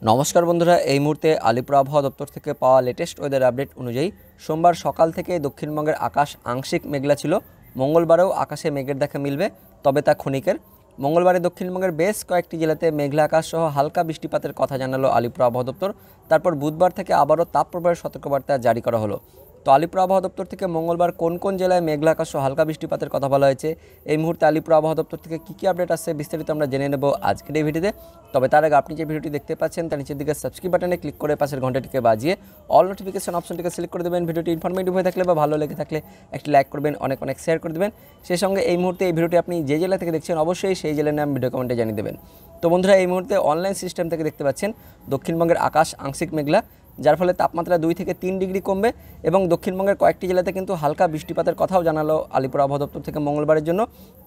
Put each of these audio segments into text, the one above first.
নমস্কার বন্ধুরা, এই মুহূর্তে আলিপুর আবহাওয়া দপ্তর থেকে পাওয়া লেটেস্ট ওয়েদার আপডেট অনুযায়ী সোমবার সকাল থেকে দক্ষিণবঙ্গের আকাশ আংশিক মেঘলা ছিল। মঙ্গলবারেও আকাশে মেঘের দেখা মিলবে, তবে তা ক্ষণিকের। মঙ্গলবারে দক্ষিণবঙ্গের বেশ কয়েকটি জেলাতে মেঘলা আকাশ সহ হালকা বৃষ্টিপাতের কথা জানালো আলিপুর আবহাওয়া দপ্তর। তারপর বুধবার থেকে আবারও তাপপ্রবাহের সতর্কবার্তা জারি করা হলো। তো আলিপুর আবহাওয়া দপ্তর থেকে মঙ্গলবার কোন কোন জেলায় মেঘলা আকাশ সহ হালকা বৃষ্টিপাতের কথা বলা হয়েছে, এই মুহূর্তে আলিপুর আবহাওয়া দপ্তর থেকে কী আপডেট আসছে বিস্তারিত আমরা জেনে নেব আজকের এই ভিডিওতে। তবে তার আগে আপনি যে ভিডিওটি দেখতে পাচ্ছেন তার নিচের দিকে সাবস্ক্রাইব বাটনে ক্লিক করে পাশের ঘন্টাটিকে বাজিয়ে অল নোটিফিকেশন অপশনটিকে সিলেক্ট করে দেবেন। ভিডিওটি ইনফরমেটিভ হয়ে থাকলে বা ভালো লেগে থাকলে একটি লাইক করবেন, অনেক শেয়ার করে দেবেন। সেই সঙ্গে এই মুহূর্তে এই ভিডিওটি আপনি যে জেলা থেকে দেখছেন অবশ্যই সেই জেলার নাম ভিডিও কমেন্টে জানিয়ে দেবেন। তো বন্ধুরা, এই মুহূর্তে অনলাইন সিস্টেম থেকে দেখতে পাচ্ছেন দক্ষিণবঙ্গের আকাশ আংশিক মেঘলা, যার ফলে তাপমাত্রা 2 থেকে 3 ডিগ্রি কমবে এবং দক্ষিণবঙ্গের কয়েকটি জেলাতে কিন্তু হালকা বৃষ্টিপাতের কথাও জানালো আলিপুর আবহাওয়া দপ্তর থেকে মঙ্গলবারের জন্য।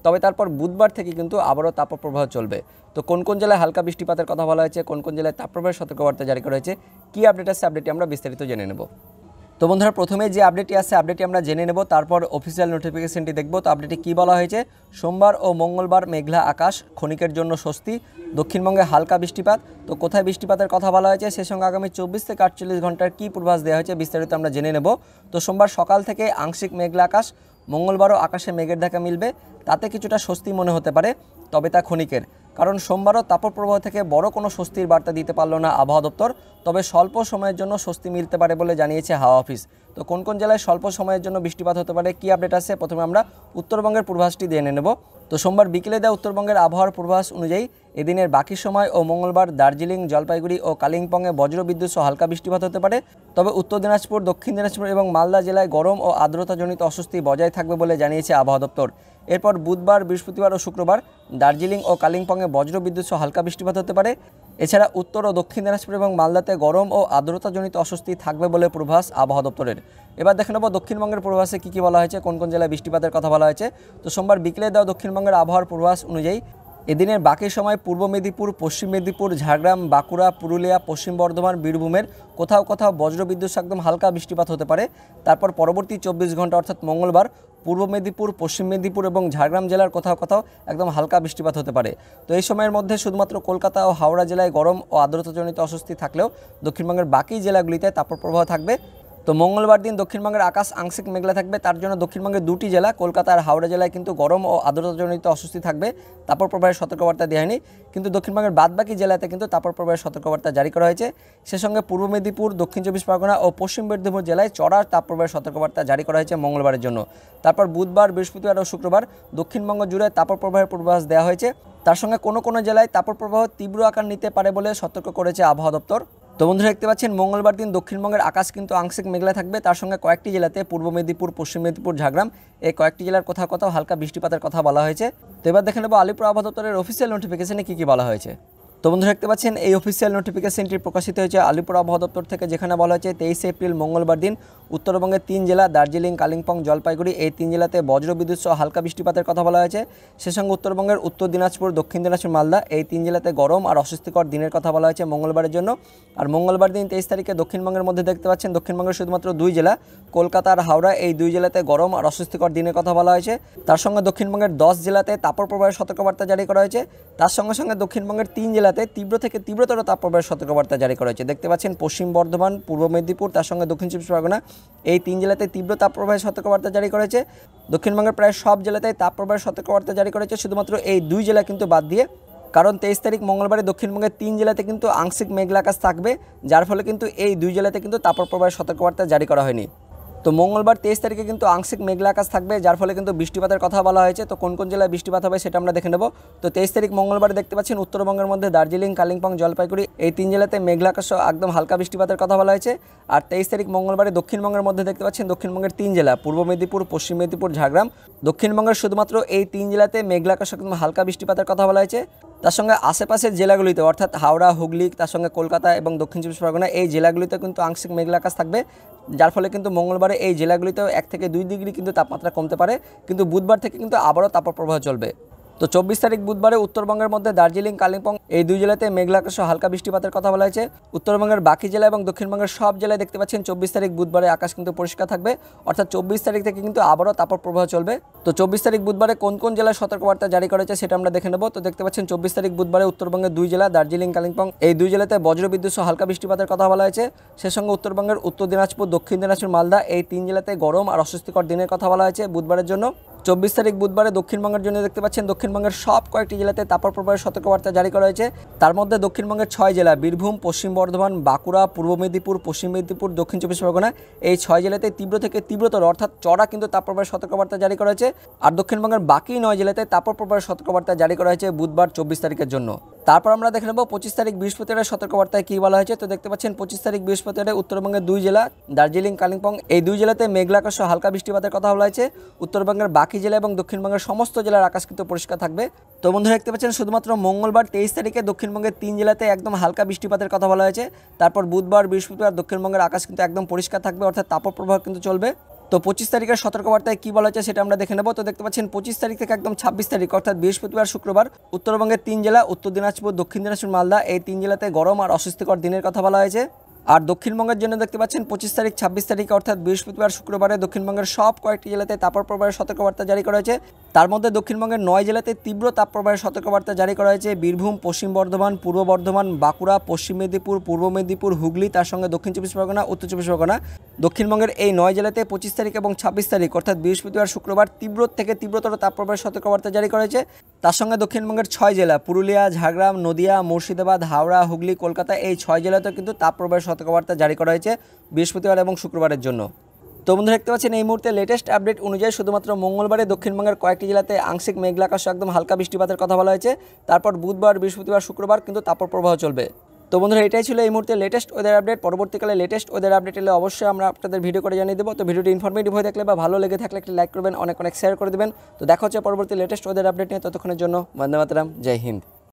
তবে তারপর বুধবার থেকে কিন্তু আবারও তাপপ্রবাহ চলবে। তো কোন কোন জেলায় হালকা বৃষ্টিপাতের কথা বলা হয়েছে, কোন কোন জেলায় তাপপ্রবাহের সতর্কবার্তা জারি করা হয়েছে, কী আপডেট আছে আপডেটটি আমরা বিস্তারিত জেনে নেব। তো বন্ধুরা, প্রথমে যে আপডেটটি আছে আপডেটটি আমরা জেনে নেব, তারপর অফিসিয়াল নোটিফিকেশনটি দেখব। তো আপডেটে কী বলা হয়েছে, সোমবার ও মঙ্গলবার মেঘলা আকাশ, ক্ষণিকের জন্য স্বস্তি, দক্ষিণবঙ্গে হালকা বৃষ্টিপাত। তো কোথায় বৃষ্টিপাতের কথা বলা হয়েছে, সে সঙ্গে আগামী 24 থেকে 48 ঘন্টার কী পূর্বাভাস দেওয়া হয়েছে বিস্তারিত আমরা জেনে নেব। তো সোমবার সকাল থেকে আংশিক মেঘলা আকাশ, মঙ্গলবারও আকাশে মেঘের দেখা মিলবে, তাতে কিছুটা স্বস্তি মনে হতে পারে, তবে তা ক্ষণিকের। কারণ সোমবারও তাপপ্রবাহ থেকে বড় কোনো স্বস্তির বার্তা দিতে পারল না আবহাওয়া দপ্তর, তবে স্বল্প সময়ের জন্য স্বস্তি মিলতে পারে বলে জানিয়েছে হাওয়া অফিস। তো কোন কোন জেলায় স্বল্প সময়ের জন্য বৃষ্টিপাত হতে পারে, কী আপডেট আছে, প্রথমে আমরা উত্তরবঙ্গের পূর্বাভাসটি জেনে নেব। তো সোমবার বিকেলে দেওয়া উত্তরবঙ্গের আবহাওয়ার পূর্বাভাস অনুযায়ী এদিনের বাকি সময় ও মঙ্গলবার দার্জিলিং, জলপাইগুড়ি ও কালিম্পংয়ে বজ্রবিদ্যুৎ সহ হালকা বৃষ্টিপাত হতে পারে। তবে উত্তর দিনাজপুর, দক্ষিণ দিনাজপুর এবং মালদা জেলায় গরম ও আর্দ্রতাজনিত অস্বস্তি বজায় থাকবে বলে জানিয়েছে আবহাওয়া দপ্তর। এরপর বুধবার, বৃহস্পতিবার ও শুক্রবার দার্জিলিং ও কালিম্পংয়ে বজ্রবিদ্যুৎ সহ হালকা বৃষ্টিপাত হতে পারে। এছাড়া উত্তর ও দক্ষিণ দিনাজপুর এবং মালদাতে গরম ও আর্দ্রতাজনিত অস্বস্তি থাকবে বলে পূর্বাভাস আবহাওয়া দপ্তরের। এবার দেখে নেব দক্ষিণবঙ্গের পূর্বাভাসে কী বলা হয়েছে, কোন কোন জেলায় বৃষ্টিপাতের কথা বলা হয়েছে। তো সোমবার বিকেলে দেওয়া দক্ষিণবঙ্গের আবহাওয়ার পূর্বাভাস অনুযায়ী এদিনের বাকি সময় পূর্ব মেদিনীপুর, পশ্চিম মেদিনীপুর, ঝাড়গ্রাম, বাঁকুড়া, পুরুলিয়া, পশ্চিম বর্ধমান, বীরভূমের কোথাও কোথাও বজ্রবিদ্যুৎ সহ একদম হালকা বৃষ্টিপাত হতে পারে। তারপর পরবর্তী 24 ঘন্টা অর্থাৎ মঙ্গলবার পূর্ব মেদিনীপুর, পশ্চিম মেদিনীপুর এবং ঝাড়গ্রাম জেলার কোথাও কোথাও একদম হালকা বৃষ্টিপাত হতে পারে। তো এই সময়ের মধ্যে শুধুমাত্র কলকাতা ও হাওড়া জেলায় গরম ও আর্দ্রতাজনিত অস্বস্তি থাকলেও দক্ষিণবঙ্গের বাকি জেলাগুলিতে তাপপ্রবাহ থাকবে। তো মঙ্গলবার দিন দক্ষিণবঙ্গের আকাশ আংশিক মেঘলা থাকবে, তার জন্য দক্ষিণবঙ্গের 2টি জেলা কলকাতা আর হাওড়া জেলায় কিন্তু গরম ও আর্দ্রতাজনিত অস্বস্তি থাকবে, তাপপ্রবাহের সতর্কবার্তা দেওয়া হয়নি। কিন্তু দক্ষিণবঙ্গের বাদবাকি জেলাতে কিন্তু তাপপ্রবাহের সতর্কবার্তা জারি করা হয়েছে। সে সঙ্গে পূর্ব মেদিনীপুর, দক্ষিণ 24 পরগনা ও পশ্চিম মেদিনীপুর জেলায় চড়া তাপপ্রবাহের সতর্কবার্তা জারি করা হয়েছে মঙ্গলবারের জন্য। তারপর বুধবার, বৃহস্পতিবার ও শুক্রবার দক্ষিণবঙ্গ জুড়ে তাপপ্রবাহের পূর্বাভাস দেওয়া হয়েছে। তার সঙ্গে কোনো কোনো জেলায় তাপপ্রবাহ তীব্র আকার নিতে পারে বলে সতর্ক করেছে আবহাওয়া দপ্তর। তো বন্ধুরা, দেখতে পাচ্ছেন মঙ্গলবার দিন দক্ষিণবঙ্গের আকাশ কিন্তু আংশিক মেঘলা থাকবে, তার সঙ্গে কয়েকটি জেলাতে পূর্ব মেদিনীপুর, পশ্চিম মেদিনীপুর, ঝাড়গ্রাম এই কয়েকটি জেলার কোথাও কোথাও হালকা বৃষ্টিপাতের কথা বলা হয়েছে। তো এবার দেখে নেব আলিপুর আবহাওয়া দপ্তরের অফিসিয়াল নোটিফিকেশনে কী বলা হয়েছে। তো বন্ধুরা, দেখতে পাচ্ছেন এই অফিসিয়াল নোটিফিকেশনটি প্রকাশিত হয়েছে আলিপুর আবহাওয়া দপ্তর থেকে, যেখানে বলা হয়েছে 23 এপ্রিল মঙ্গলবার দিন উত্তরবঙ্গের 3 জেলা দার্জিলিং, কালিম্পং, জলপাইগুড়ি এই 3 জেলাতে বজ্রবিদ্যুৎ সহ হালকা বৃষ্টিপাতের কথা বলা হয়েছে। সে সঙ্গে উত্তরবঙ্গের উত্তর দিনাজপুর, দক্ষিণ দিনাজপুর, মালদা এই 3 জেলাতে গরম আর অস্বস্তিকর দিনের কথা বলা হয়েছে মঙ্গলবারের জন্য। আর মঙ্গলবার দিন 23 তারিখে দক্ষিণবঙ্গের মধ্যে দেখতে পাচ্ছেন দক্ষিণবঙ্গের শুধুমাত্র 2 জেলা কলকাতা আর হাওড়া এই 2 জেলাতে গরম আর অস্বস্তিকর দিনের কথা বলা হয়েছে। তার সঙ্গে দক্ষিণবঙ্গের 10 জেলাতে তাপপ্রবাহের সতর্কবার্তা জারি করা হয়েছে। তার সঙ্গে সঙ্গে দক্ষিণবঙ্গের 3 জেলাতে তীব্র থেকে তীব্রতর তাপপ্রবাহের সতর্কবার্তা জারি করা হয়েছে। দেখতে পাচ্ছেন পশ্চিম বর্ধমান, পূর্ব মেদিনীপুর, তার সঙ্গে দক্ষিণ 24 পরগনা এই 3 জেলাতে তীব্র তাপপ্রবাহের সতর্কবার্তা জারি করা হয়েছে। দক্ষিণবঙ্গের প্রায় সব জেলাতেই তাপপ্রবাহের সতর্কবার্তা জারি করা হয়েছে, শুধুমাত্র এই 2 জেলা কিন্তু বাদ দিয়ে। কারণ 23 তারিখ মঙ্গলবারে দক্ষিণবঙ্গের 3 জেলাতে কিন্তু আংশিক মেঘলা আকাশ থাকবে, যার ফলে কিন্তু এই 2 জেলাতে কিন্তু তাপপ্রবাহের সতর্কবার্তা জারি করা হয়নি। তো মঙ্গলবার 23 তারিখে কিন্তু আংশিক মেঘলা আকাশ থাকবে, যার ফলে কিন্তু বৃষ্টিপাতের কথা বলা হয়েছে। তো কোন কোন জেলায় বৃষ্টিপাত হবে সেটা আমরা দেখে নেব। তো 23 তারিখ মঙ্গলবারে দেখতে পাচ্ছেন উত্তরবঙ্গের মধ্যে দার্জিলিং, কালিম্পং, জলপাইগুড়ি এই 3 জেলাতে মেঘলা আকাশ একদম হালকা বৃষ্টিপাতের কথা বলা হয়েছে। আর 23 তারিখ মঙ্গলবারে দক্ষিণবঙ্গের মধ্যে দেখতে পাচ্ছেন দক্ষিণবঙ্গের 3 জেলা পূর্ব মেদিনীপুর, পশ্চিম মেদিনীপুর, ঝাড়গ্রাম দক্ষিণবঙ্গের শুধুমাত্র এই 3 জেলাতে মেঘলা আকাশ একদম হালকা বৃষ্টিপাতের কথা বলা হয়েছে। তার সঙ্গে আশেপাশের জেলাগুলিতে অর্থাৎ হাওড়া, হুগলি, তার সঙ্গে কলকাতা এবং দক্ষিণ 24 পরগনা এই জেলাগুলিতে কিন্তু আংশিক মেঘলা আকাশ থাকবে, যার ফলে কিন্তু মঙ্গলবারে এই জেলাগুলিতেও 1 থেকে 2 ডিগ্রি কিন্তু তাপমাত্রা কমতে পারে। কিন্তু বুধবার থেকে কিন্তু আবারও তাপপ্রবাহ চলবে। তো 24 তারিখ বুধবারে উত্তরবঙ্গের মধ্যে দার্জিলিং, কালিম্পং এই দুই জেলাতে মেঘলা আকাশ ও হালকা বৃষ্টিপাতের কথা বলা হয়েছে। উত্তরবঙ্গের বাকি জেলা এবং দক্ষিণবঙ্গের সব জেলায় দেখতে পাচ্ছেন 24 তারিখ বুধবারে আকাশ কিন্তু পরিষ্কার থাকবে, অর্থাৎ 24 তারিখ থেকে কিন্তু আবারও তাপপ্রবাহ চলবে। তো 24 তারিখ বুধবারে কোন কোন জেলায় সতর্কবার্তা জারি করা হয়েছে সেটা আমরা দেখে নেব। তো দেখতে পাচ্ছেন 24 তারিখ বুধবারে উত্তরবঙ্গের দুই জেলা দার্জিলিং, কালিম্পং এই দুই জেলাতে বজ্রবিদ্যুৎ সহ হালকা বৃষ্টিপাতের কথা বলা হয়েছে। সে সঙ্গে উত্তরবঙ্গের উত্তর দিনাজপুর, দক্ষিণ দিনাজপুর, মালদা এই তিন জেলাতে গরম আর অস্বস্তিকর দিনের কথা বলা হয়েছে বুধবারের জন্য। 24 তারিখ বুধবারে দক্ষিণবঙ্গের জন্য দেখতে পাচ্ছেন দক্ষিণবঙ্গের সব কয়েকটি জেলাতে তাপপ্রবাহের সতর্কবার্তা জারি করা হয়েছে। তার মধ্যে দক্ষিণবঙ্গের 6 জেলা বীরভূম, পশ্চিম বর্ধমান, বাঁকুড়া, পূর্ব মেদিনীপুর, পশ্চিম মেদিনীপুর, দক্ষিণ চব্বিশ পরগনা এই 6 জেলাতে তীব্র থেকে তীব্রতর অর্থাৎ চড়া কিন্তু তাপপ্রবাহের সতর্কবার্তা জারি করা হয়েছে। আর দক্ষিণবঙ্গের বাকি 9 জেলাতে তাপপ্রবাহের সতর্কবার্তা জারি করা হয়েছে বুধবার 24 তারিখের জন্য। তারপর আমরা দেখে নেব 25 তারিখ বৃহস্পতিবারের সতর্কবার্তায় কী বলা হয়েছে। তো দেখতে পাচ্ছেন 25 তারিখ বৃহস্পতিবারে উত্তরবঙ্গের দুই জেলা দার্জিলিং, কালিম্পং এই দুই জেলাতে মেঘলা আকাশ ও হালকা বৃষ্টিপাতের কথা বলা হয়েছে। উত্তরবঙ্গের বাকি জেলা এবং দক্ষিণবঙ্গের সমস্ত জেলার আকাশ কিন্তু পরিষ্কার থাকবে। তো বন্ধুরা দেখতে পাচ্ছেন শুধুমাত্র মঙ্গলবার 23 তারিখে দক্ষিণবঙ্গের 3 জেলাতে একদম হালকা বৃষ্টিপাতের কথা বলা হয়েছে। তারপর বুধবার, বৃহস্পতিবার দক্ষিণবঙ্গের আকাশ কিন্তু একদম পরিষ্কার থাকবে, অর্থাৎ তাপপ্রবাহ কিন্তু চলবে। তো 25 তারিখের সতর্কবার্তায় কী বলা হয়েছে সেটা আমরা দেখে নেব। তো দেখতে পাচ্ছেন 25 তারিখ থেকে একদম 26 তারিখ অর্থাৎ বৃহস্পতিবার, শুক্রবার উত্তরবঙ্গের 3 জেলা উত্তর দিনাজপুর, দক্ষিণ দিনাজপুর, মালদা এই 3 জেলাতে গরম আর অস্বস্তিকর দিনের কথা বলা হয়েছে। আর দক্ষিণবঙ্গের জন্য দেখতে পাচ্ছেন 25 তারিখ, 26 তারিখ অর্থাৎ বৃহস্পতিবার, শুক্রবারে দক্ষিণবঙ্গের সব কয়েকটি জেলাতে তাপপ্রবাহের সতর্কবার্তা জারি করা হয়েছে। তার মধ্যে দক্ষিণবঙ্গের 9 জেলাতে তীব্র তাপপ্রবাহের সতর্কবার্তা জারি করা হয়েছে। বীরভূম, পশ্চিম বর্ধমান, পূর্ব বর্ধমান, বাঁকুড়া, পশ্চিম মেদিনীপুর, পূর্ব মেদিনীপুর, হুগলি তার সঙ্গে দক্ষিণ চব্বিশ পরগনা, উত্তর চব্বিশ পরগনা দক্ষিণবঙ্গের এই 9 জেলাতে 25 তারিখ এবং 26 তারিখ অর্থাৎ বৃহস্পতিবার, শুক্রবার তীব্র থেকে তীব্রতর তাপপ্রবাহের সতর্কবার্তা জারি করা হয়েছে। তার সঙ্গে দক্ষিণবঙ্গের 6 জেলা পুরুলিয়া, ঝাড়গ্রাম, নদিয়া, মুর্শিদাবাদ, হাওড়া, হুগলি, কলকাতা এই 6 জেলাতেও কিন্তু তাপপ্রবাহের সতর্কবার্তা জারি করা হয়েছে বৃহস্পতিবার এবং শুক্রবারের জন্য। তো বন্ধুরা দেখতে পাচ্ছেন এই মুহূর্তে লেটেস্ট আপডেট অনুযায়ী শুধুমাত্র মঙ্গলবারে দক্ষিণবঙ্গের কয়েকটি জেলাতে আংশিক মেঘলা আকাশ একদম হালকা বৃষ্টিপাতের কথা বলা হয়েছে। তারপর বুধবার, বৃহস্পতিবার, শুক্রবার কিন্তু তাপপ্রবাহ চলবে। তো বন্ধুরা এটাই ছিল এই মুহূর্তে লেটেস্ট ওয়েদার আপডেট। পরবর্তীকালে লেটেস্ট ওয়েদার আপডেট এলে অবশ্যই আমরা আপনাদের ভিডিও করে জানিয়ে দেবো। তো ভিডিওটি ইনফরমেটিভ হয়ে থাকলে বা ভালো লেগে থাকলে একটি লাইক করবেন, অনেক শেয়ার করে দেবেন। তো দেখা হচ্ছে পরবর্তী লেটেস্ট ওয়েদার আপডেট নিয়ে। ততক্ষণের জন্য বন্দে মাতরম, জয় হিন্দ।